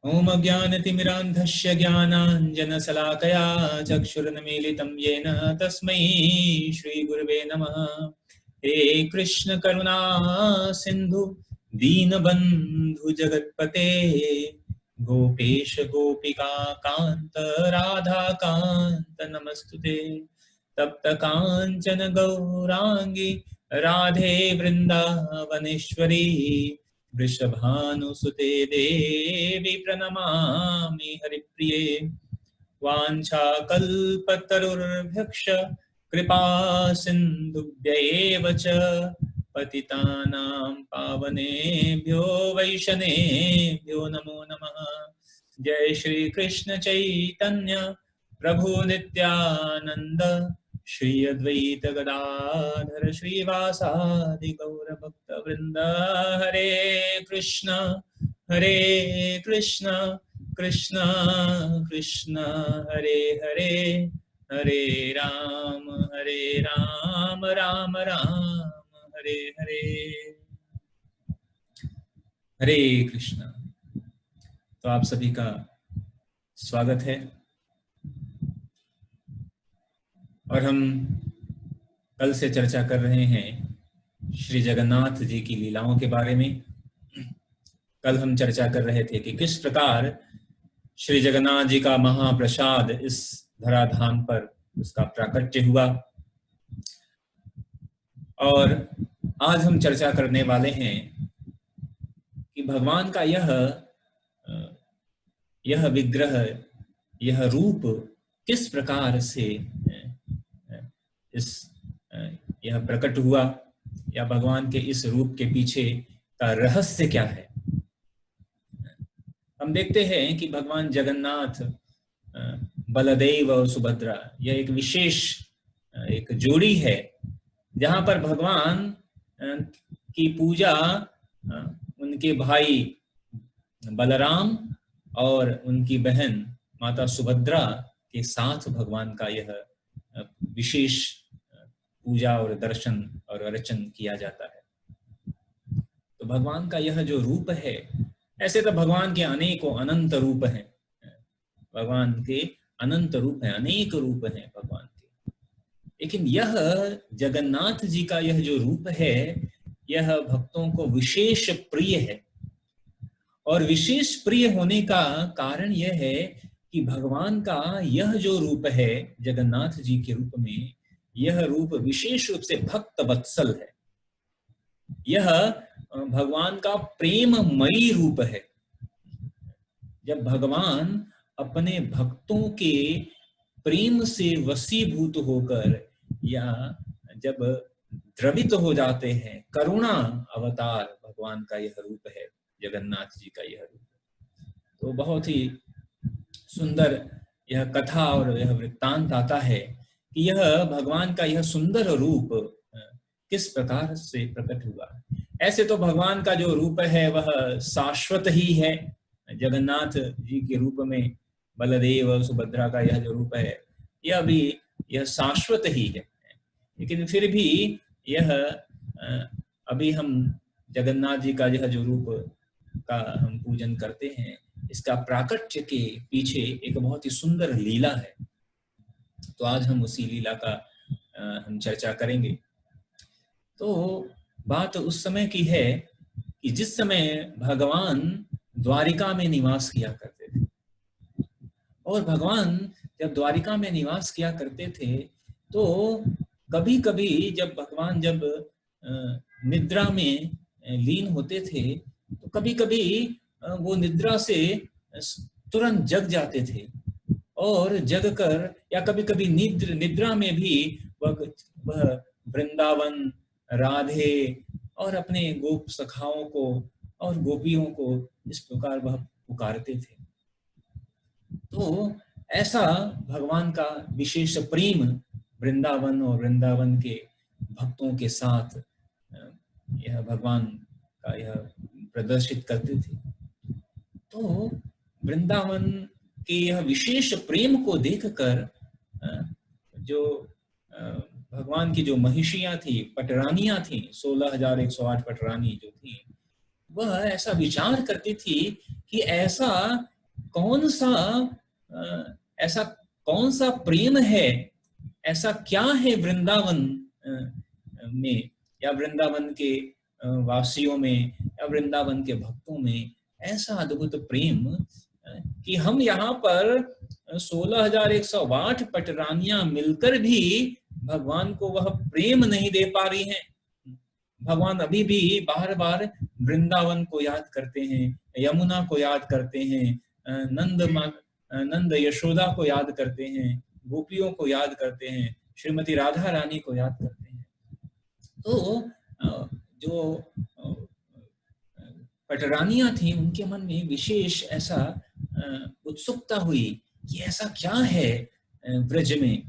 ओम अज्ञानतिमिरान्धस्य ज्ञानाञ्जनशलाकया चक्षुरुन्मीलितं येन तस्मै श्रीगुरवे नमः। हे कृष्ण करुणा सिन्धु दीनबन्धु जगत्पते गोपेश गोपिका कान्त राधा कान्त नमस्तुते। तप्त काञ्चन गौरांगी राधे वृन्दावनेश्वरी वृषभानुसुते देवी प्रणमामि हरिप्रिये। वाञ्छाकल्पतरुर्भ्यक्ष कृपा सिन्धुभ्यैव च पतितानां पावनेभ्यो वैष्णवेभ्यो नमो नमः। जय श्री कृष्ण चैतन्य प्रभु नित्यानंद श्री अद्वैत गदाधर श्रीवासादि गौर भक्त वृंद। हरे कृष्ण कृष्ण कृष्ण हरे हरे, हरे राम राम राम हरे हरे। हरे कृष्ण। तो आप सभी का स्वागत है और हम कल से चर्चा कर रहे हैं श्री जगन्नाथ जी की लीलाओं के बारे में। कल हम चर्चा कर रहे थे कि किस प्रकार श्री जगन्नाथ जी का महाप्रसाद इस धराधाम पर उसका प्राकट्य हुआ, और आज हम चर्चा करने वाले हैं कि भगवान का यह विग्रह, यह रूप किस प्रकार से यह प्रकट हुआ, या भगवान के इस रूप के पीछे का रहस्य क्या है। हम देखते हैं कि भगवान जगन्नाथ, बलदेव और सुभद्रा, यह एक विशेष एक जोड़ी है जहां पर भगवान की पूजा उनके भाई बलराम और उनकी बहन माता सुभद्रा के साथ भगवान का यह विशेष पूजा और दर्शन और अर्चन किया जाता है। तो भगवान का यह जो रूप है, ऐसे तो भगवान के अनेकों अनंत रूप हैं, भगवान के अनंत रूप हैं, अनेक रूप हैं भगवान के, लेकिन यह जगन्नाथ जी का यह जो रूप है यह भक्तों को विशेष प्रिय है। और विशेष प्रिय होने का कारण यह है कि भगवान का यह जो रूप है जगन्नाथ जी के रूप में, यह रूप विशेष रूप से भक्त वत्सल है। यह भगवान का प्रेममयी रूप है। जब भगवान अपने भक्तों के प्रेम से वशीभूत होकर या जब द्रवित हो जाते हैं, करुणा अवतार भगवान का यह रूप है, जगन्नाथ जी का यह रूप। तो बहुत ही सुंदर यह कथा और यह वृत्तांत आता है कि यह भगवान का यह सुंदर रूप किस प्रकार से प्रकट हुआ। ऐसे तो भगवान का जो रूप है वह शाश्वत ही है। जगन्नाथ जी के रूप में बलदेव और सुभद्रा का यह जो रूप है यह भी यह शाश्वत ही है, लेकिन फिर भी यह अभी हम जगन्नाथ जी का यह जो रूप का हम पूजन करते हैं, इसका प्राकट्य के पीछे एक बहुत ही सुंदर लीला है। तो आज हम उसी लीला का हम चर्चा करेंगे। तो बात उस समय की है कि जिस समय भगवान द्वारिका में निवास किया करते थे, और भगवान जब द्वारिका में निवास किया करते थे तो कभी कभी जब भगवान जब निद्रा में लीन होते थे तो कभी कभी वो निद्रा से तुरंत जग जाते थे, और जग कर या कभी कभी निद्रा में भी वह वृंदावन, राधे और अपने गोप सखाओं को और गोपियों को इस प्रकार वह पुकारते थे। तो ऐसा भगवान का विशेष प्रेम वृंदावन और वृंदावन के भक्तों के साथ यह भगवान का यह प्रदर्शित करते थे। तो वृंदावन के यह विशेष प्रेम को देखकर जो भगवान की जो महिषियां थी, पटरानियां थी, 16,108 पटरानी जो थी, वह ऐसा विचार करती थी कि कौन सा ऐसा कौन सा प्रेम है, ऐसा क्या है वृंदावन में, या वृंदावन के वासियों में, या वृंदावन के भक्तों में ऐसा अद्भुत प्रेम कि हम यहाँ पर 16,108 पटरानियां मिलकर भी भगवान को वह प्रेम नहीं दे पा रही हैं। भगवान अभी भी बार बार वृंदावन को याद करते हैं, यमुना को याद करते हैं, नंद यशोदा को याद करते हैं, गोपियों को याद करते हैं, श्रीमती राधा रानी को याद करते हैं। तो जो पटरानियां थी, उनके मन में विशेष ऐसा उत्सुकता हुई कि ऐसा क्या है ब्रज में,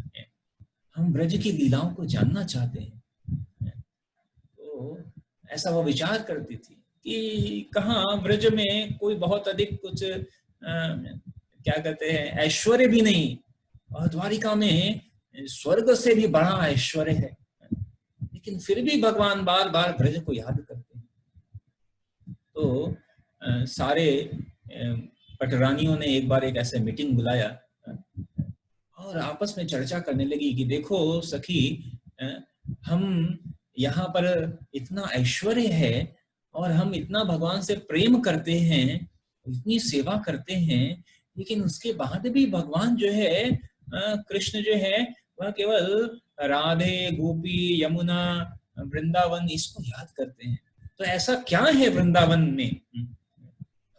हम ब्रज की लीलाओं को जानना चाहते हैं। तो ऐसा वो विचार करती थी कि कहाँ ब्रज में कोई बहुत अधिक कुछ क्या कहते हैं ऐश्वर्य भी नहीं, और द्वारिका में स्वर्ग से भी बड़ा ऐश्वर्य है, लेकिन फिर भी भगवान बार बार ब्रज को याद करते हैं। तो सारे पटरानियों ने एक बार एक ऐसे मीटिंग बुलाया और आपस में चर्चा करने लगी कि देखो सखी, हम यहाँ पर इतना ऐश्वर्य है और हम इतना भगवान से प्रेम करते हैं, इतनी सेवा करते हैं, लेकिन उसके बाद भी भगवान जो है, कृष्ण जो है, वह केवल राधे, गोपी, यमुना, वृंदावन इसको याद करते हैं। तो ऐसा क्या है वृंदावन में,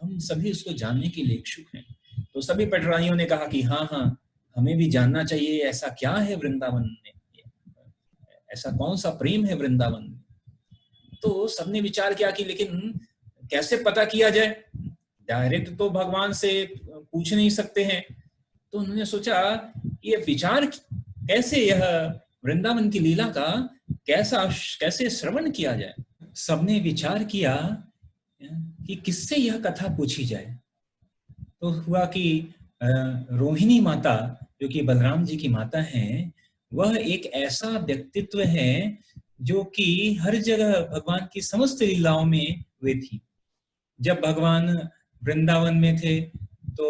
हम सभी उसको जानने के लिए इच्छुक हैं। तो सभी पटरानियों ने कहा कि हाँ हाँ, हमें भी जानना चाहिए ऐसा क्या है वृंदावन में, ऐसा कौन सा प्रेम है वृंदावन में। तो सबने विचार किया कि लेकिन कैसे पता किया जाए, डायरेक्ट तो भगवान से पूछ नहीं सकते हैं। तो उन्होंने सोचा ये विचार कैसे, यह वृंदावन की लीला का कैसे श्रवण किया जाए। सबने विचार किया कि किससे यह कथा पूछी जाए। तो हुआ कि रोहिणी माता, जो कि बलराम जी की माता हैं, वह एक ऐसा व्यक्तित्व है जो कि हर जगह भगवान की समस्त लीलाओं में वे थी। जब भगवान वृंदावन में थे तो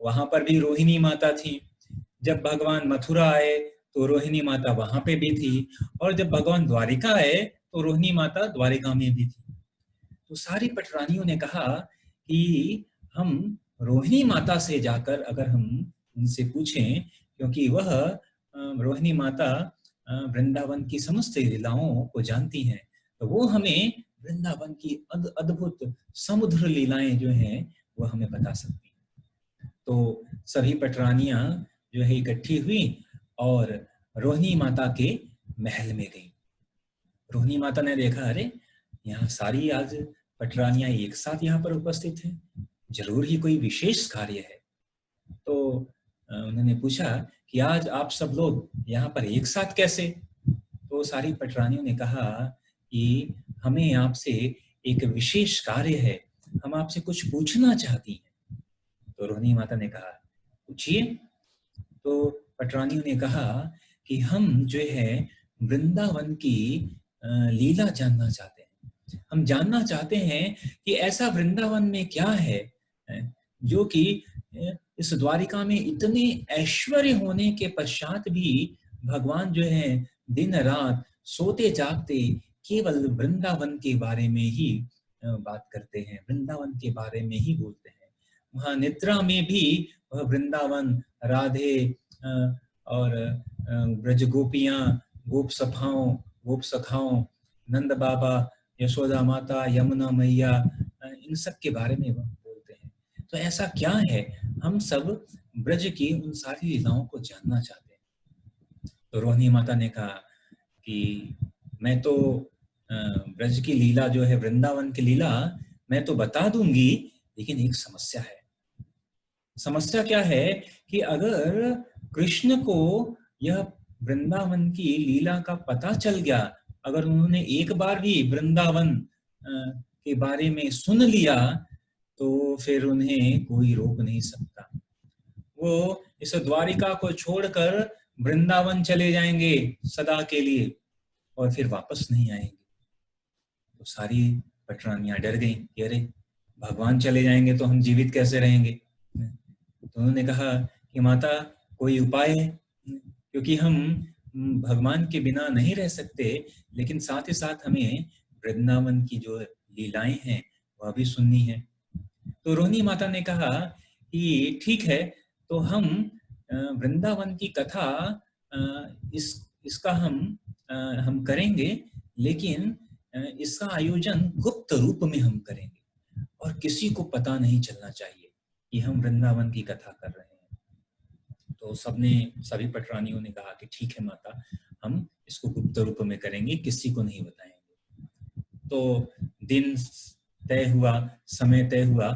वहां पर भी रोहिणी माता थी, जब भगवान मथुरा आए तो रोहिणी माता वहां पे भी थी, और जब भगवान द्वारिका आए तो रोहिणी माता द्वारिका में भी थी। तो सारी पटरानियों ने कहा कि हम रोहिणी माता से जाकर अगर हम उनसे पूछें, क्योंकि वह रोहिणी माता वृंदावन की समस्त लीलाओं को जानती हैं, तो वो हमें वृंदावन की अद्भुत समुद्र लीलाएं जो हैं वो हमें बता सकती हैं। तो सभी पटरानियां जो है इकट्ठी हुई और रोहिणी माता के महल में गई। रोहिणी माता ने देखा, अरे यहाँ सारी आज पटरानियां एक साथ यहाँ पर उपस्थित हैं, जरूर ही कोई विशेष कार्य है। तो उन्होंने पूछा कि आज आप सब लोग यहाँ पर एक साथ कैसे। तो सारी पटरानियों ने कहा कि हमें आपसे एक विशेष कार्य है, हम आपसे कुछ पूछना चाहती हैं। तो रोहिणी माता ने कहा पूछिए। तो पटरानियों ने कहा कि हम जो है वृंदावन की लीला जानना चाहते हैं। हम जानना चाहते हैं कि ऐसा वृंदावन में क्या है जो कि इस द्वारिका में इतने ऐश्वर्य होने के पश्चात भी भगवान जो है दिन रात सोते जागते केवल वृंदावन के बारे में ही बात करते हैं, वृंदावन के बारे में ही बोलते हैं। वहाँ निद्रा में भी वह वृंदावन, राधे और ब्रज गोपियां, गोप सखाओं, नंद बाबा, यशोदा माता, यमुना मैया, इन सब के बारे में वह बोलते हैं। तो ऐसा क्या है, हम सब ब्रज की उन सारी लीलाओं को जानना चाहते हैं। तो रोहिणी माता ने कहा कि मैं तो ब्रज की लीला जो है, वृंदावन की लीला मैं तो बता दूंगी, लेकिन एक समस्या है। समस्या क्या है कि अगर कृष्ण को यह वृंदावन की लीला का पता चल गया, अगर उन्होंने एक बार भी वृंदावन के बारे में सुन लिया, तो फिर उन्हें कोई रोक नहीं सकता। वो इस द्वारिका को छोड़कर वृंदावन चले जाएंगे सदा के लिए और फिर वापस नहीं आएंगे। तो सारी पटरानियां डर गई कि अरे भगवान चले जाएंगे तो हम जीवित कैसे रहेंगे। तो उन्होंने कहा कि माता कोई उपाय है, क्योंकि हम भगवान के बिना नहीं रह सकते, लेकिन साथ ही साथ हमें वृंदावन की जो लीलाएं हैं वह भी सुननी है। तो रोहिणी माता ने कहा कि ठीक है, तो हम वृंदावन की कथा इसका हम करेंगे, लेकिन इसका आयोजन गुप्त रूप में हम करेंगे और किसी को पता नहीं चलना चाहिए कि हम वृंदावन की कथा कर रहे हैं। तो सभी पटरानियों ने कहा कि ठीक है माता, हम इसको गुप्त रूप में करेंगे, किसी को नहीं बताएंगे। तो दिन तय हुआ, समय तय हुआ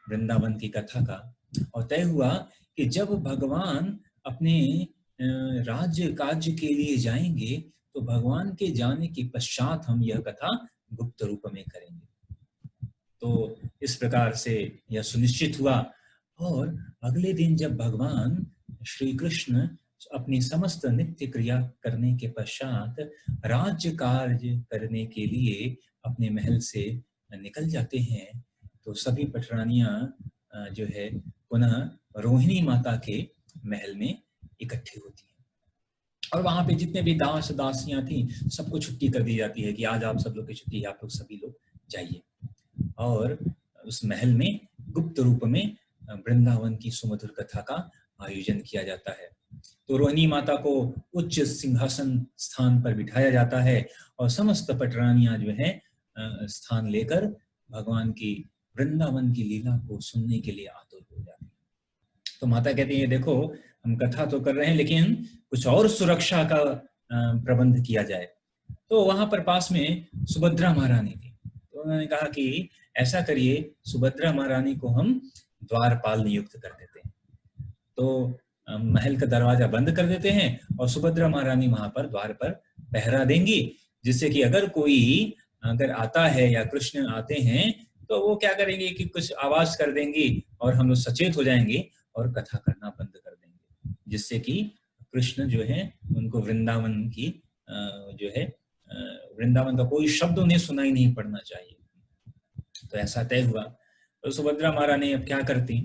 वृंदावन की कथा का, और तय हुआ कि जब भगवान अपने राज्य कार्य के लिए जाएंगे तो भगवान के जाने के पश्चात हम यह कथा गुप्त रूप में करेंगे। तो इस प्रकार से यह सुनिश्चित हुआ। और अगले दिन जब भगवान श्री कृष्ण अपनी समस्त नित्य क्रिया करने के पश्चात राज्य कार्य करने के लिए अपने महल से निकल जाते हैं, तो सभी पटरानियां जो है पुनः रोहिणी माता के महल में इकट्ठी होती हैं। और वहां पे जितने भी दास दासियां थी सबको छुट्टी कर दी जाती है कि आज आप सब लोग की छुट्टी है, आप लोग सभी लोग जाइए। और उस महल में गुप्त रूप में वृंदावन की सुमधुर कथा का आयोजन किया जाता है। तो रोहिणी माता को उच्च सिंहासन स्थान पर बिठाया जाता है और समस्त पटरानियां जो है स्थान लेकर भगवान की वृंदावन की लीला को सुनने के लिए आतुर हो जाती है। तो माता कहती है देखो, हम कथा तो कर रहे हैं लेकिन कुछ और सुरक्षा का प्रबंध किया जाए। तो वहां पर पास में सुभद्रा महारानी थी, तो उन्होंने कहा कि ऐसा करिए, सुभद्रा महारानी को हम द्वारपाल नियुक्त कर देते हैं। तो महल का दरवाजा बंद कर देते हैं और सुभद्रा महारानी वहां पर द्वार पर पहरा देंगी, जिससे कि अगर आता है या कृष्ण आते हैं तो वो क्या करेंगे कि कुछ आवाज कर देंगी और हम लोग सचेत हो जाएंगे और कथा करना बंद कर देंगे, जिससे कि कृष्ण जो है उनको वृंदावन की जो है वृंदावन का कोई शब्द उन्हें सुनाई नहीं पड़ना चाहिए। तो ऐसा तय हुआ। तो सुभद्रा महारानी अब क्या करती,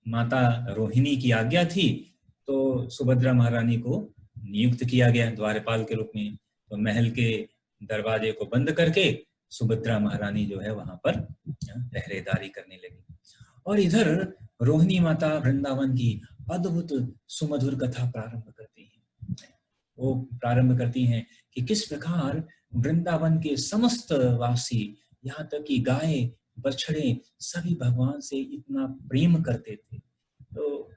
माता रोहिणी की आज्ञा थी, तो सुभद्रा महारानी को नियुक्त किया गया द्वारपाल के रूप में। तो महल के दरवाजे को बंद करके सुभद्रा महारानी जो है वहां पर पहरेदारी करने लगी। और इधर रोहिणी माता वृंदावन की अद्भुत सुमधुर कथा प्रारंभ करती हैं। वो प्रारंभ करती हैं कि किस प्रकार वृंदावन के समस्त वासी, यहाँ तक कि गाय बछड़े, सभी भगवान से इतना प्रेम करते थे। तो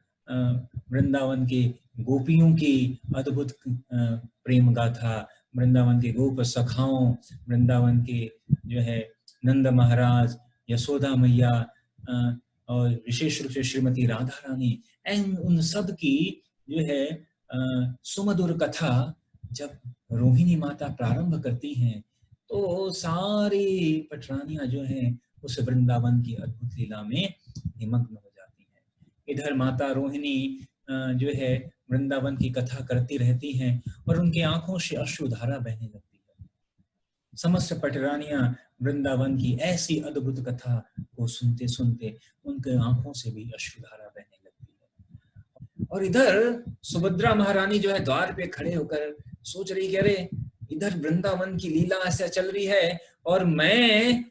वृंदावन के गोपियों की अद्भुत प्रेम गाथा, वृंदावन के गोप सखाओं, वृंदावन के जो है नंद महाराज, यशोदा मैया और विशेष रूप से श्रीमती राधा रानी, उन सब की जो है सुमधुर कथा जब रोहिणी माता प्रारंभ करती हैं तो सारी पटरानियां जो हैं उस वृंदावन की अद्भुत लीला में निमग्न हो जाती हैं। इधर माता रोहिणी जो है वृंदावन की कथा करती रहती हैं और उनकी आंखों से अश्रुधारा बहने लगती है। समस्त पटरानियां वृंदावन की ऐसी अद्भुत कथा को सुनते सुनते उनके आंखों से भी अश्रुधारा बहने लगती है। और इधर सुभद्रा महारानी जो है द्वार पे खड़े होकर सोच रही कि अरे इधर वृंदावन की लीला ऐसा चल रही है और मैं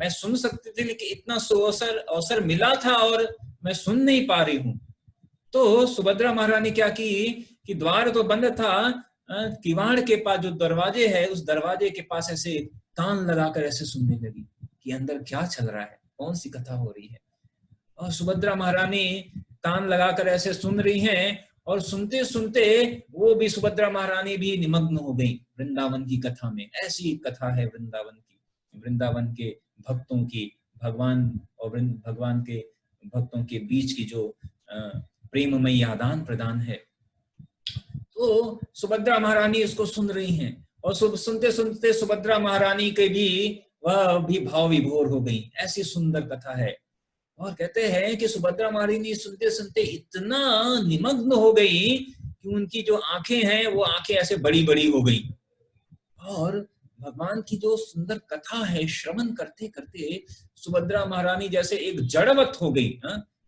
सुन सकती थी, लेकिन इतना अवसर मिला था और मैं सुन नहीं पा रही हूँ। तो सुभद्रा महारानी क्या की कि द्वार तो बंद था, किवाड़ के पास जो दरवाजे है उस दरवाजे के पास ऐसे कान लगाकर ऐसे सुनने लगी कि अंदर क्या चल रहा है, कौन सी कथा हो रही है। और सुभद्रा महारानी कान लगाकर ऐसे सुन रही हैं और सुनते सुनते वो भी, सुभद्रा महारानी भी निमग्न हो गई वृंदावन की कथा में। ऐसी कथा है वृंदावन की, वृंदावन के भक्तों की, भगवान और भगवान के भक्तों के बीच की जो प्रेममयी आदान प्रदान है। तो सुभद्रा महारानी इसको सुन रही हैं और सुनते सुनते सुभद्रा महारानी के भी वह भी भाव विभोर हो गई। ऐसी सुंदर कथा है। और कहते हैं कि सुभद्रा महारानी सुनते सुनते इतना निमग्न हो गई कि उनकी जो आंखें हैं वो आंखें ऐसे बड़ी बड़ी हो गई और भगवान की जो सुंदर कथा है, श्रवण करते करते सुभद्रा महारानी जैसे एक जड़वत हो गई,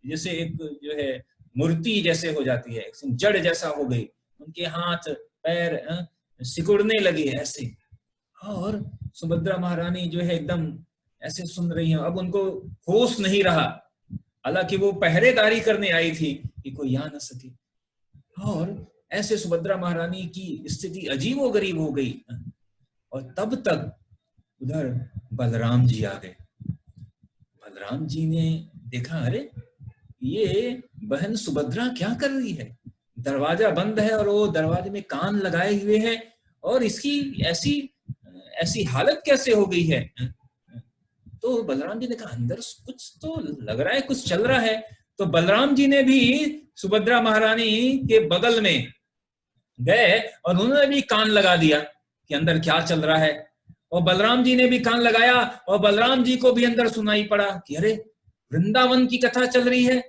जैसे एक जो है मूर्ति जैसे हो जाती है, जड़ जैसा हो गई, उनके हाथ पैर सिकुड़ने लगे ऐसे। और सुभद्रा महारानी जो है एकदम ऐसे सुन रही है, अब उनको होश नहीं रहा, हालांकि वो पहरेदारी करने आई थी कि कोई आ न सके। और ऐसे सुभद्रा महारानी की स्थिति अजीबोगरीब हो गई। और तब तक उधर बलराम जी आ गए। बलराम जी ने देखा, अरे ये बहन सुभद्रा क्या कर रही है, दरवाजा बंद है और वो दरवाजे में कान लगाए हुए है, और इसकी ऐसी ऐसी हालत कैसे हो गई है। तो बलराम जी ने कहा, अंदर कुछ तो लग रहा है, कुछ चल रहा है। तो बलराम जी ने भी सुभद्रा महारानी के बगल में गए और उन्होंने भी कान लगा दिया कि अंदर क्या चल रहा है। और बलराम जी ने भी कान लगाया और बलराम जी को भी अंदर सुनाई पड़ा कि अरे वृंदावन की कथा चल रही है।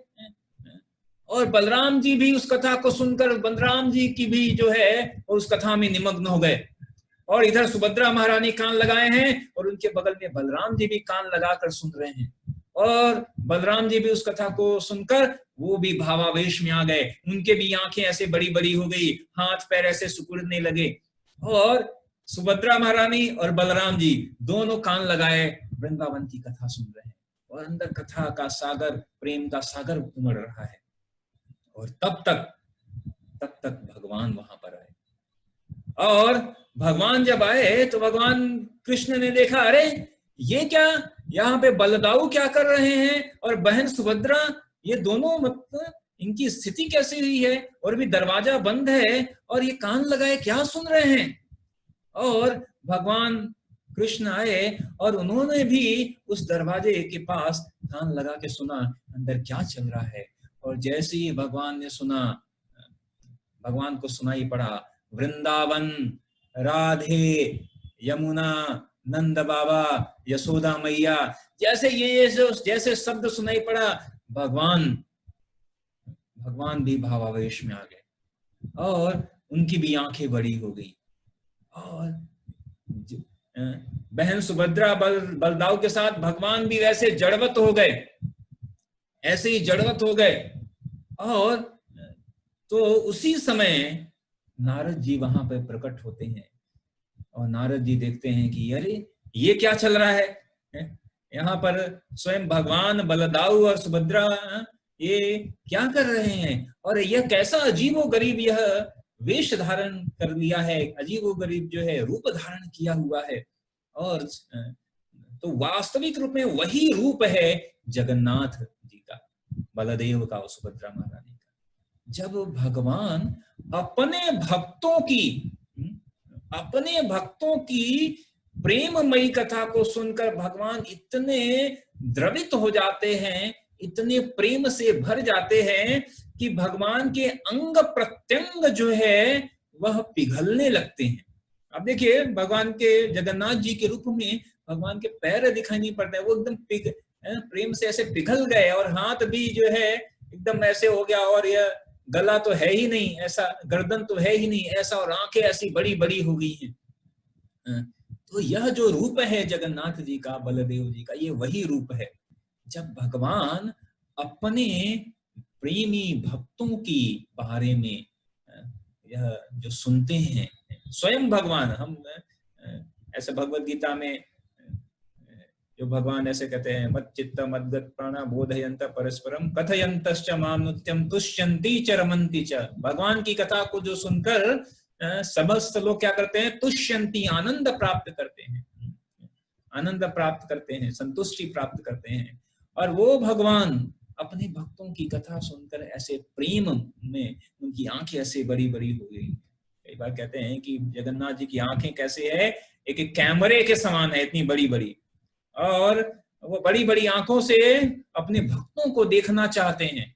और बलराम जी भी उस कथा को सुनकर बलराम जी की भी जो है उस कथा में निमग्न हो गए। और इधर सुभद्रा महारानी कान लगाए हैं और उनके बगल में बलराम जी भी कान लगाकर सुन रहे हैं। और बलराम जी भी उस कथा को सुनकर वो भी भावावेश में आ गए, उनके भी आंखें ऐसे बड़ी बड़ी हो गई, हाथ पैर ऐसे सिकुड़ने लगे। और सुभद्रा महारानी और बलराम जी दोनों कान लगाए वृंदावन की कथा सुन रहे हैं, और अंदर कथा का सागर, प्रेम का सागर उमड़ रहा है। और तब तक भगवान वहां पर आए। और भगवान जब आए तो भगवान कृष्ण ने देखा, अरे ये क्या, यहाँ पे बलदाऊ क्या कर रहे हैं और बहन सुभद्रा, ये दोनों मतलब इनकी स्थिति कैसी हुई है, और भी दरवाजा बंद है और ये कान लगाए क्या सुन रहे हैं। और भगवान कृष्ण आए और उन्होंने भी उस दरवाजे के पास कान लगा के सुना अंदर क्या चल रहा है। और जैसे ही भगवान ने सुना, भगवान को सुनाई पड़ा, वृंदावन, राधे, यमुना, नंद बाबा, यशोदा मैया, जैसे ये जैसे शब्द सुनाई पड़ा, भगवान भी भावावेश में आ गए और उनकी भी आंखें बड़ी हो गई। और बहन सुभद्रा बलदाऊ के साथ भगवान भी वैसे जड़वत हो गए, ऐसे ही जड़वत हो गए। और तो उसी समय नारद जी वहां पर प्रकट होते हैं और नारद जी देखते हैं कि अरे ये क्या चल रहा है, यहाँ पर स्वयं भगवान बलदाऊ और सुभद्रा ये क्या कर रहे हैं, और यह कैसा अजीबोगरीब यह वेश धारण कर लिया है, अजीबोगरीब जो है रूप धारण किया हुआ है। और तो वास्तविक रूप में वही रूप है जगन्नाथ जी का, बलदेव का और सुभद्रा महारानी का। जब भगवान अपने भक्तों की प्रेममयी कथा को सुनकर भगवान इतने द्रवित हो जाते हैं, इतने प्रेम से भर जाते हैं कि भगवान के अंग प्रत्यंग जो है वह पिघलने लगते हैं। अब देखिए, भगवान के जगन्नाथ जी के रूप में भगवान के पैर दिखाई नहीं पड़ते, वो एकदम प्रेम से ऐसे पिघल गए, और हाथ भी जो है एकदम ऐसे हो गया, और यह गला तो है ही नहीं ऐसा, गर्दन तो है ही नहीं ऐसा, और आंखें ऐसी बड़ी बड़ी हो गई हैं। तो यह जो रूप है जगन्नाथ जी का, बलदेव जी का, ये वही रूप है जब भगवान अपने प्रेमी भक्तों की बारे में यह जो सुनते हैं, स्वयं भगवान, हम ऐसे भगवत गीता में जो भगवान ऐसे कहते हैं, मत चित्त मद्गत प्राणा बोधयंत परस्परम कथयंतश्च माम नित्यम तुष्यन्ति च रमन्ति च। भगवान की कथा को जो सुनकर समस्त लोग क्या करते हैं, तुष्यन्ति, आनंद प्राप्त करते हैं, आनंद प्राप्त करते हैं, संतुष्टि प्राप्त करते हैं। और वो भगवान अपने भक्तों की कथा सुनकर ऐसे प्रेम में उनकी आंखें ऐसे बड़ी बड़ी हो गई। कई बार कहते हैं कि जगन्नाथ जी की आंखें कैसे है, एक कैमरे के समान है, इतनी बड़ी बड़ी, और वो बड़ी बड़ी आंखों से अपने भक्तों को देखना चाहते हैं,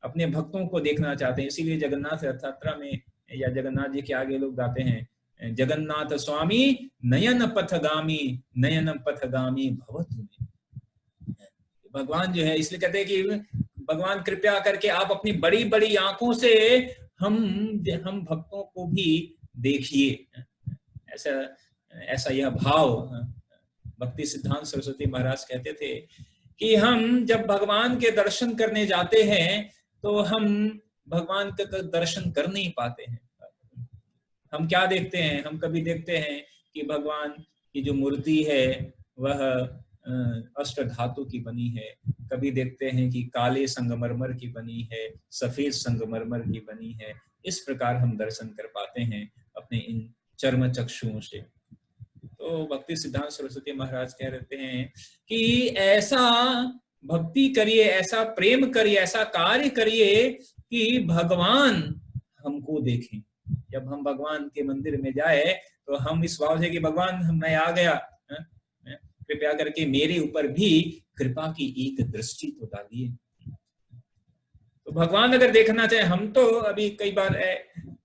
अपने भक्तों को देखना चाहते हैं। इसीलिए जगन्नाथ रथ यात्रा में या जगन्नाथ जी के आगे लोग गाते हैं, जगन्नाथ स्वामी नयन पथगामी, नयन पथगामी भवतु। भगवान जो है, इसलिए कहते हैं कि भगवान कृपया करके आप अपनी बड़ी बड़ी आंखों से हम भक्तों को भी देखिए। ऐसा ऐसा यह भाव भक्ति सिद्धांत सरस्वती महाराज कहते थे कि हम जब भगवान के दर्शन करने जाते हैं तो हम भगवान का दर्शन कर नहीं पाते हैं। हम क्या देखते हैं, हम कभी देखते हैं कि भगवान की जो मूर्ति है वह अष्ट धातु की बनी है, कभी देखते हैं कि काले संगमरमर की बनी है, सफेद संगमरमर की बनी है। इस प्रकार हम दर्शन कर पाते हैं अपने इन चर्म चक्षुओं से। तो भक्ति सिद्धांत सरस्वती महाराज कह रहे हैं कि ऐसा भक्ति करिए, ऐसा प्रेम करिए, ऐसा कार्य करिए कि भगवान हमको देखें। जब हम भगवान के मंदिर में जाए तो हम इस भाव से कि भगवान मैं आ गया, कृपया करके मेरे ऊपर भी कृपा की एक दृष्टि तो डालिए। तो भगवान अगर देखना चाहे, हम तो अभी कई बार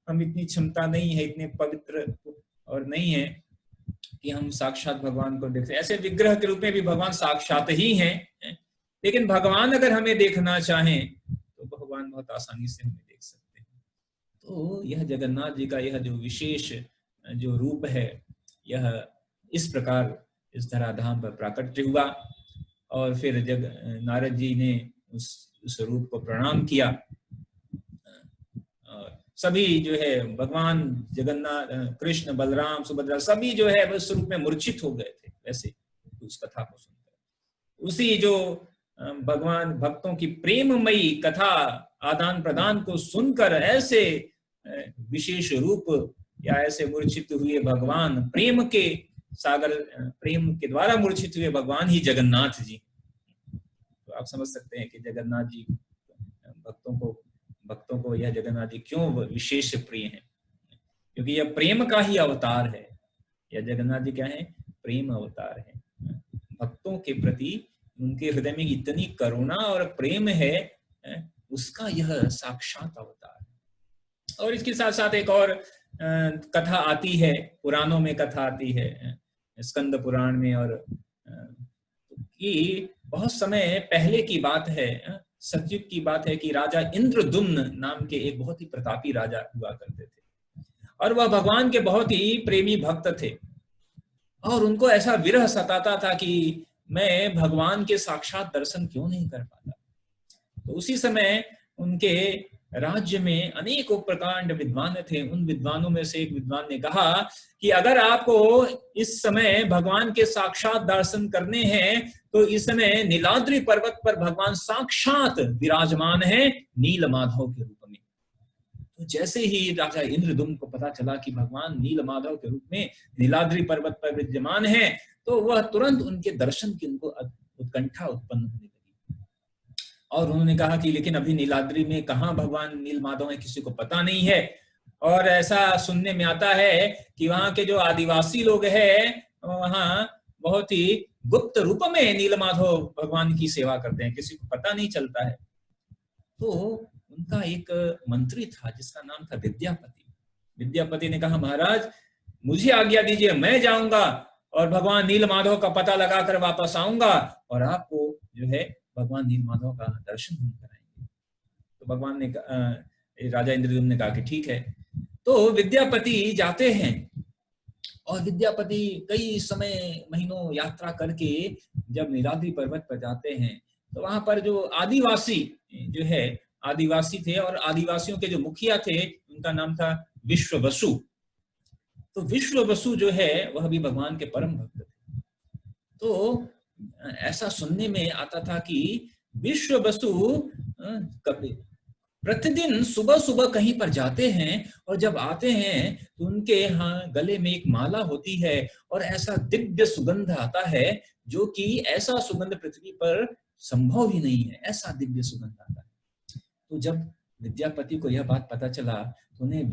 हम इतनी क्षमता नहीं है, इतने पवित्र और नहीं है कि हम साक्षात भगवान को देख सकें। ऐसे विग्रह के रूप में भी भगवान साक्षात ही हैं, लेकिन भगवान अगर हमें देखना चाहें तो भगवान बहुत आसानी से हमें देख सकते हैं। तो यह जगन्नाथ जी का यह जो विशेष जो रूप है, यह इस प्रकार इस धराधाम पर प्राकट्य हुआ। और फिर जब नारद जी ने उस रूप को प्रणाम किया, सभी जो है भगवान जगन्नाथ, कृष्ण, बलराम, सुभद्रा सभी जो है उस रूप में मूर्छित हो गए थे। वैसे उस कथा को सुनकर, उसी जो भगवान भक्तों की प्रेममयी कथा आदान प्रदान को सुनकर ऐसे विशेष रूप या ऐसे मूर्छित हुए भगवान, प्रेम के सागर, प्रेम के द्वारा मूर्छित हुए भगवान ही जगन्नाथ जी। तो आप समझ सकते हैं कि जगन्नाथ जी भक्तों को यह जगन्नाथ जी क्यों विशेष प्रिय हैं, क्योंकि यह प्रेम का ही अवतार है। यह जगन्नाथ जी क्या है? प्रेम अवतार है। भक्तों के प्रति उनके हृदय में इतनी करुणा और प्रेम है, उसका यह साक्षात अवतार है। और इसके साथ साथ एक और कथा आती है, पुराणों में कथा आती है, स्कंद पुराण में, और कि बहुत समय पहले की बात है, सतयुग की बात है कि राजा इंद्रदुम्न नाम के एक बहुत ही प्रतापी राजा हुआ करते थे, और वह भगवान के बहुत ही प्रेमी भक्त थे। और उनको ऐसा विरह सताता था कि मैं भगवान के साक्षात दर्शन क्यों नहीं कर पाता। तो उसी समय उनके राज्य में अनेकों प्रकांड विद्वान थे। उन विद्वानों में से एक विद्वान ने कहा कि अगर आपको इस समय भगवान के साक्षात दर्शन करने हैं तो इस समय नीलाद्रि पर्वत पर भगवान साक्षात विराजमान है नील माधव के रूप में। तो जैसे ही राजा इंद्रदुम्न को पता चला कि भगवान नील माधव के रूप में नीलाद्रि पर्वत पर विद्यमान है, तो वह तुरंत उनके दर्शन की उनको उत्कंठा उत्पन्न होने लगी। और उन्होंने कहा कि लेकिन अभी नीलाद्रि में कहाँ भगवान नील माधव है, किसी को पता नहीं है। और ऐसा सुनने में आता है कि वहां के जो आदिवासी लोग हैं वहां बहुत ही गुप्त रूप में नील माधव भगवान की सेवा करते हैं, किसी को पता नहीं चलता है। तो उनका एक मंत्री था जिसका नाम था विद्यापति। विद्यापति ने कहा, महाराज मुझे आज्ञा दीजिए, मैं जाऊंगा और भगवान नील माधव का पता लगाकर वापस आऊंगा और आपको जो है भगवान नील माधव का दर्शन हम कराएंगे। तो भगवान ने, राजा इंद्रदुम्न ने कहा कि ठीक है। तो विद्यापति जाते हैं और विद्यापति कई समय महीनों यात्रा करके जब नीलाद्रि पर्वत पर जाते हैं तो वहां पर जो आदिवासी जो है, आदिवासी थे और आदिवासियों के जो मुखिया थे उनका नाम था विश्ववसु। तो विश्ववसु जो है वह भी भगवान के परम भक्त थे। तो ऐसा सुनने में आता था कि विश्ववसु कभी प्रतिदिन सुबह सुबह कहीं पर जाते हैं और जब आते हैं तो उनके यहाँ गले में एक माला होती है और ऐसा दिव्य सुगंध आता है जो कि ऐसा सुगंध पृथ्वी पर संभव ही नहीं है, ऐसा दिव्य सुगंध आता है। तो जब विद्यापति को यह बात पता चला तो उन्हें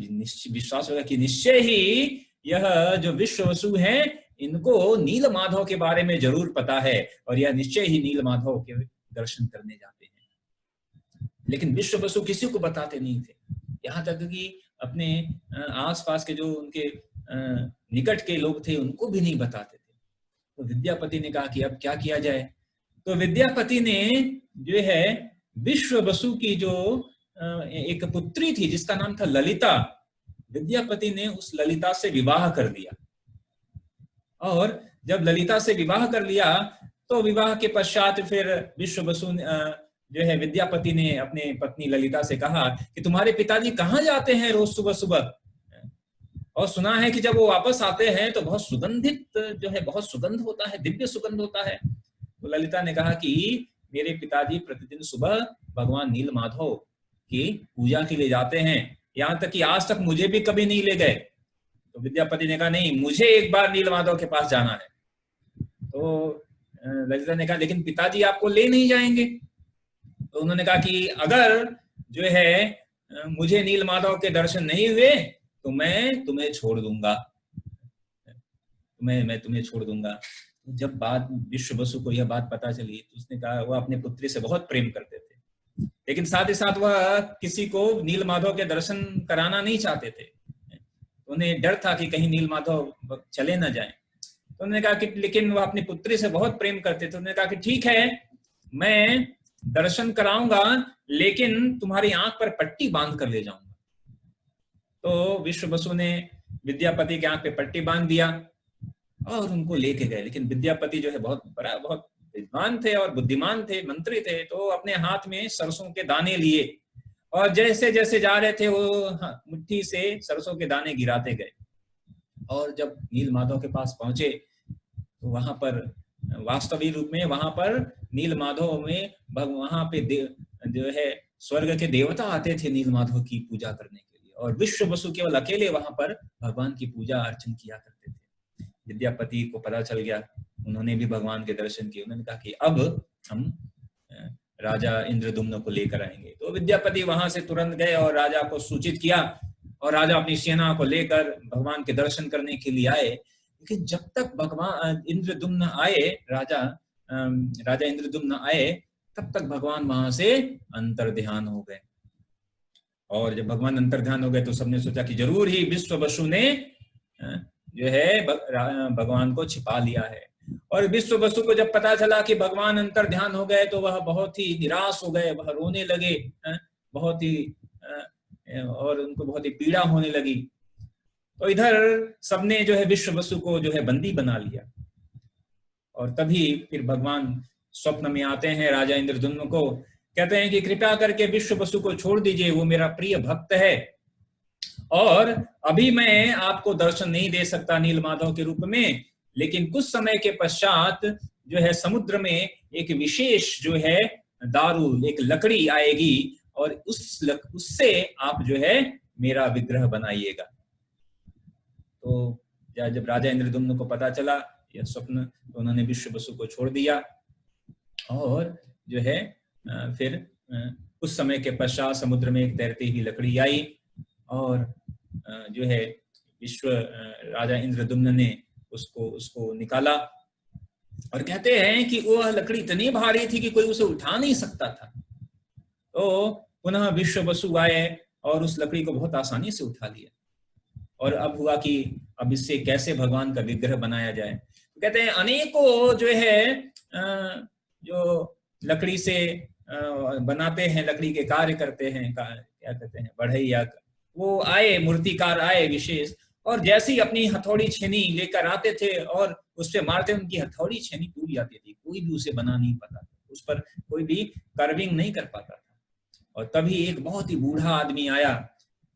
विश्वास होगा कि निश्चय ही यह जो विश्ववसु हैं इनको नील माधव के बारे में जरूर पता है और यह निश्चय ही नील माधव के दर्शन करने जाते हैं। लेकिन विश्ववसु किसी को बताते नहीं थे, यहाँ तक कि अपने आसपास के जो उनके निकट के लोग थे उनको भी नहीं बताते थे। तो विद्यापति ने कहा कि अब क्या किया जाए। तो विद्यापति ने जो है विश्ववसु की जो एक पुत्री थी जिसका नाम था ललिता, विद्यापति ने उस ललिता से विवाह कर दिया। और जब ललिता से विवाह कर लिया तो विवाह के पश्चात फिर विश्ववसु जो है विद्यापति ने अपने पत्नी ललिता से कहा कि तुम्हारे पिताजी कहाँ जाते हैं रोज सुबह सुबह, और सुना है कि जब वो वापस आते हैं तो बहुत सुगंधित जो है बहुत सुगंध होता है, दिव्य सुगंध होता है। तो ललिता ने कहा कि मेरे पिताजी प्रतिदिन सुबह भगवान नीलमाधव की पूजा के लिए जाते हैं, यहाँ तक कि आज तक मुझे भी कभी नहीं ले गए। तो विद्यापति ने कहा नहीं, मुझे एक बार नीलमाधव के पास जाना है। तो ललिता ने कहा लेकिन पिताजी आपको ले नहीं जाएंगे। तो उन्होंने कहा कि अगर जो है मुझे नीलमाधव के दर्शन नहीं हुए तो मैं तुम्हें छोड़ दूंगा, मैं तुम्हें छोड़ दूंगा। जब बात विश्ववसु को यह बात पता चली तो उसने कहा, वह अपने पुत्री से बहुत प्रेम करते थे, लेकिन साथ ही साथ वह किसी को नीलमाधव के दर्शन कराना नहीं चाहते थे। उन्हें डर था कि कहीं नीलमाधव चले न जाएं। तो उन्होंने कहा कि लेकिन वह अपनी पुत्री से बहुत प्रेम करते थे। उन्होंने कहा कि ठीक है, मैं दर्शन कराऊंगा, लेकिन तुम्हारी आंख पर पट्टी बांध कर ले जाऊंगा। तो विश्ववसु ने विद्यापति के आंख पे पट्टी बांध दिया और उनको लेके गए। लेकिन विद्यापति जो है बहुत विद्वान थे और बुद्धिमान थे, मंत्री थे, तो अपने हाथ में सरसों के दाने लिए और जैसे जैसे जा रहे थे वो मुट्ठी से सरसों के दाने गिराते गए। और जब नीलमाधव के पास पहुंचे तो वहां पर वास्तविक रूप में वहां पर नीलमाधव में वहां पे जो है स्वर्ग के देवता आते थे नीलमाधव की पूजा करने के लिए, और विश्ववसु केवल अकेले वहां पर भगवान की पूजा अर्चन किया करते थे। विद्यापति को पता चल गया, उन्होंने भी भगवान के दर्शन किए। उन्होंने कहा कि अब हम राजा इंद्रदुम्न को लेकर आएंगे। तो विद्यापति वहां से तुरंत गए और राजा को सूचित किया, और राजा अपनी सेना को लेकर भगवान के दर्शन करने के लिए आए। लेकिन जब तक भगवान इंद्रदुम्न आए, राजा इंद्रदुम्न आए, तब तक भगवान वहां से अंतर्ध्यान हो गए। और जब भगवान अंतर्ध्यान हो गए तो सबने सोचा कि जरूर ही विश्ववसु ने जो है भगवान को छिपा लिया है। और विश्ववसु को जब पता चला कि भगवान अंतर्ध्यान हो गए तो वह बहुत ही निराश हो गए, वह रोने लगे, बहुत ही और उनको बहुत ही पीड़ा होने लगी। तो इधर सबने जो है विश्ववसु को जो है बंदी बना लिया। और तभी फिर भगवान स्वप्न में आते हैं राजा इंद्रदुम्न को, कहते हैं कि कृपया करके विश्ववसु को छोड़ दीजिए, वो मेरा प्रिय भक्त है और अभी मैं आपको दर्शन नहीं दे सकता नीलमाधव के रूप में, लेकिन कुछ समय के पश्चात जो है समुद्र में एक विशेष जो है दारू, एक लकड़ी आएगी और उससे आप जो है मेरा विग्रह बनाइएगा। तो जब राजा इंद्रदुम्न को पता चला यह स्वप्न, तो उन्होंने विश्ववसु को छोड़ दिया। और जो है फिर कुछ समय के पश्चात समुद्र में एक तैरती हुई लकड़ी आई और जो है राजा इंद्रदुम्न ने उसको निकाला। और कहते हैं कि वह लकड़ी इतनी भारी थी कि कोई उसे उठा नहीं सकता था। तो पुनः विश्ववसु आए और उस लकड़ी को बहुत आसानी से उठा लिया। और अब हुआ कि अब इससे कैसे भगवान का विग्रह बनाया जाए। तो कहते हैं अनेकों जो है जो लकड़ी से बनाते हैं, लकड़ी के कार्य करते हैं, क्या कहते हैं, बढ़ैया, वो आए, मूर्तिकार आए विशेष, और जैसे ही अपनी हथौड़ी छेनी लेकर आते थे और उस पर मारते, उनकी हथौड़ी छेनी टूट जाती थी, कोई भी उसे बना नहीं पाता, उस पर कोई भी कार्विंग नहीं कर पाता था। और तभी एक बहुत ही बूढ़ा आदमी आया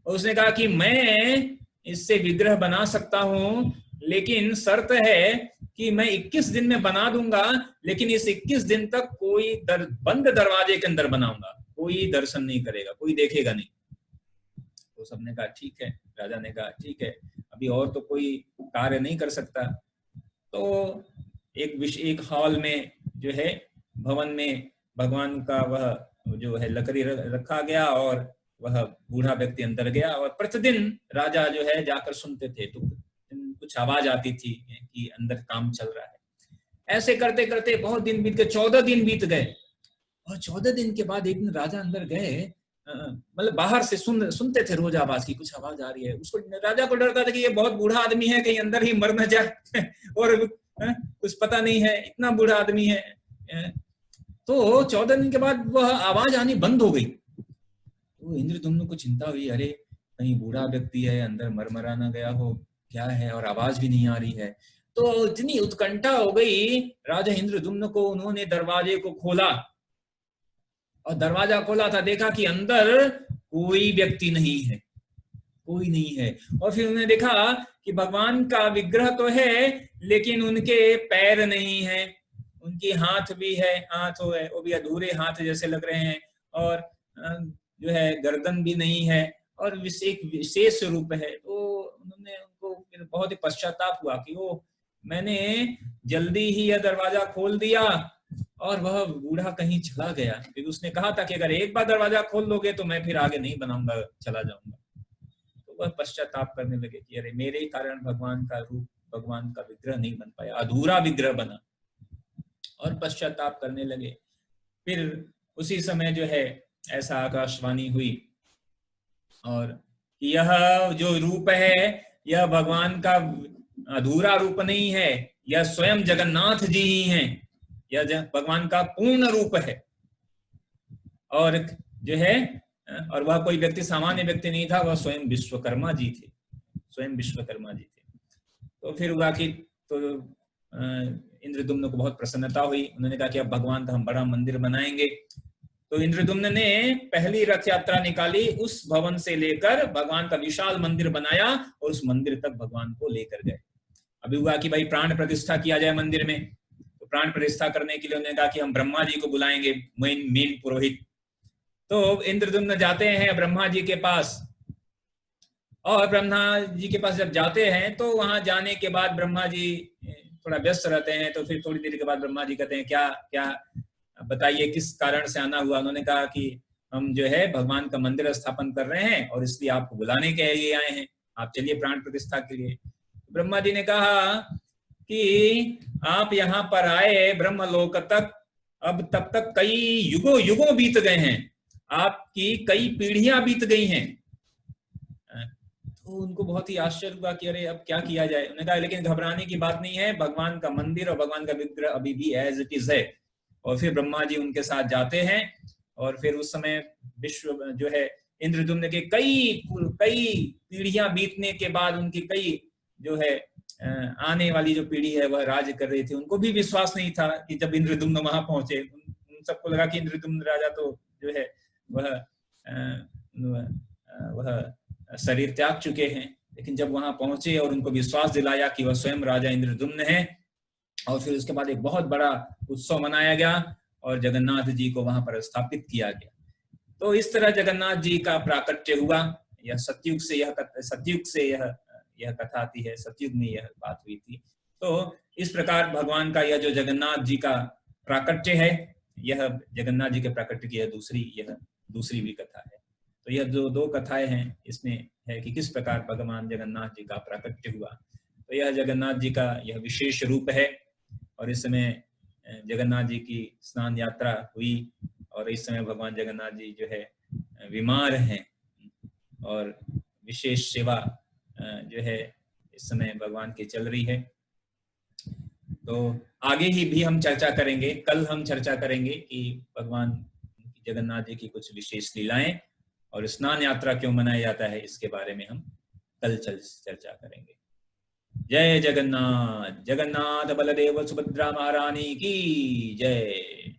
और उसने कहा कि मैं इससे विग्रह बना सकता हूं, लेकिन शर्त है कि मैं 21 दिन में बना दूंगा, लेकिन इस 21 दिन तक कोई बंद दरवाजे के अंदर बनाऊंगा, कोई दर्शन नहीं करेगा, कोई देखेगा नहीं। तो सबने कहा ठीक है। राजा ने कहा ठीक है, अभी और तो कोई कार्य नहीं कर सकता। तो एक हॉल में जो है भवन में भगवान का वह जो है लकड़ी रखा गया और वह बूढ़ा व्यक्ति अंदर गया और प्रतिदिन राजा जो है जाकर सुनते थे, तो कुछ आवाज आती थी कि अंदर काम चल रहा है। ऐसे करते करते बहुत दिन बीत गए, 14 दिन बीत गए। और 14 दिन के बाद एक दिन राजा अंदर गए, मतलब बाहर से सुनते थे रोज आवाज की, कुछ आवाज आ रही है। उसको, राजा को डर था कि ये बहुत बूढ़ा आदमी है, कहीं अंदर ही मर न जाए और कुछ पता नहीं है, इतना बूढ़ा आदमी है। तो 14 दिन के बाद वह आवाज आनी बंद हो गई। तो इंद्रदुम्न को चिंता हुई, अरे कहीं बूढ़ा व्यक्ति है, अंदर मरमरा ना गया हो, क्या है, और आवाज भी नहीं आ रही है। तो इतनी उत्कंठा हो गई राजा इंद्रद्युम्न को, उन्होंने दरवाजे को खोला और दरवाजा खोला था, देखा कि अंदर कोई व्यक्ति नहीं है, कोई नहीं है। और फिर उन्होंने देखा कि भगवान का विग्रह तो है लेकिन उनके पैर नहीं है, उनकी हाथ भी है, हाथ है वो भी अधूरे हाथ जैसे लग रहे हैं, और जो है गर्दन भी नहीं है, और एक विशेष रूप है। तो उन्होंने उनको फिर बहुत ही पश्चाताप हुआ कि वो मैंने जल्दी ही यह दरवाजा खोल दिया और वह बूढ़ा कहीं चला गया। फिर उसने कहा था कि अगर एक बार दरवाजा खोल लोगे तो मैं फिर आगे नहीं बनाऊंगा, चला जाऊंगा। तो वह पश्चाताप करने लगे कि अरे मेरे कारण भगवान का रूप, भगवान का विग्रह नहीं बन पाया, अधूरा विग्रह बना, और पश्चाताप करने लगे। फिर उसी समय जो है ऐसा आकाशवाणी हुई और यह जो रूप है यह भगवान का अधूरा रूप नहीं है, यह स्वयं जगन्नाथ जी ही हैं, यह भगवान का पूर्ण रूप है। और जो है, और वह कोई व्यक्ति सामान्य व्यक्ति नहीं था, वह स्वयं विश्वकर्मा जी थे, स्वयं विश्वकर्मा जी थे। तो फिर हुआ कि तो इंद्रद्युम्न को बहुत प्रसन्नता हुई, उन्होंने कहा कि अब भगवान का हम बड़ा मंदिर बनाएंगे। तो इंद्रद्युम्न ने पहली रथ यात्रा निकाली, उस भवन से लेकर भगवान का विशाल मंदिर बनाया और उस मंदिर तक भगवान को लेकर गए। अभी हुआ कि भाई प्राण प्रतिष्ठा किया जाए मंदिर में, तो प्राण प्रतिष्ठा करने के लिए उन्होंने कहा कि हम ब्रह्मा जी को बुलाएंगे, मेन पुरोहित। तो इंद्रद्युम्न जाते हैं ब्रह्मा जी के पास, और ब्रह्मा जी के पास जब जाते हैं तो वहां जाने के बाद ब्रह्मा जी थोड़ा व्यस्त रहते हैं। तो फिर थोड़ी देर के बाद ब्रह्मा जी कहते हैं क्या क्या बताइए किस कारण से आना हुआ। उन्होंने कहा कि हम जो है भगवान का मंदिर स्थापन कर रहे हैं और इसलिए आपको बुलाने के लिए आए हैं, आप चलिए प्राण प्रतिष्ठा के लिए। ब्रह्मा जी ने कहा कि आप यहाँ पर आए ब्रह्मलोक तक, अब तब तक कई युगों युगों बीत गए हैं, आपकी कई पीढ़ियां बीत गई हैं। तो उनको बहुत ही आश्चर्य हुआ कि अरे अब क्या किया जाए। उन्होंने कहा लेकिन घबराने की बात नहीं है, भगवान का मंदिर और भगवान का विग्रह अभी भी एज इट इज है। और फिर ब्रह्मा जी उनके साथ जाते हैं और फिर उस समय विश्व जो है इंद्रद्युम्न के कई पीढ़ियां बीतने के बाद उनकी कई जो है आने वाली जो पीढ़ी है वह राज कर रही थी। उनको भी विश्वास नहीं था कि जब इंद्रद्युम्न वहां पहुंचे, उन सबको लगा कि इंद्रद्युम्न राजा तो जो है वह शरीर त्याग चुके हैं। लेकिन जब वहां पहुंचे और उनको विश्वास दिलाया कि वह स्वयं राजा इंद्रद्युम्न है, और फिर उसके बाद एक बहुत बड़ा उत्सव मनाया गया और जगन्नाथ जी को वहां पर स्थापित किया गया। तो इस तरह जगन्नाथ जी का प्राकट्य हुआ। यह सतयुग से यह कथा आती है, सतयुग में यह बात हुई थी। तो इस प्रकार भगवान का यह जो जगन्नाथ जी का प्राकट्य है, यह जगन्नाथ जी के प्राकट्य की यह दूसरी भी कथा है। तो यह जो दो कथाएं हैं इसमें है कि किस प्रकार भगवान जगन्नाथ जी का प्राकट्य हुआ। तो यह जगन्नाथ जी का यह विशेष रूप है। और इस समय जगन्नाथ जी की स्नान यात्रा हुई और इस समय भगवान जगन्नाथ जी जो है बीमार हैं और विशेष सेवा जो है इस समय भगवान की चल रही है। तो आगे ही भी हम चर्चा करेंगे, कल हम चर्चा करेंगे कि भगवान जगन्नाथ जी की कुछ विशेष लीलाएं और स्नान यात्रा क्यों मनाया जाता है, इसके बारे में हम कल चर्चा करेंगे। जय जगन्नाथ, जगन्नाथ बलदेव सुभद्रा महारानी की जय।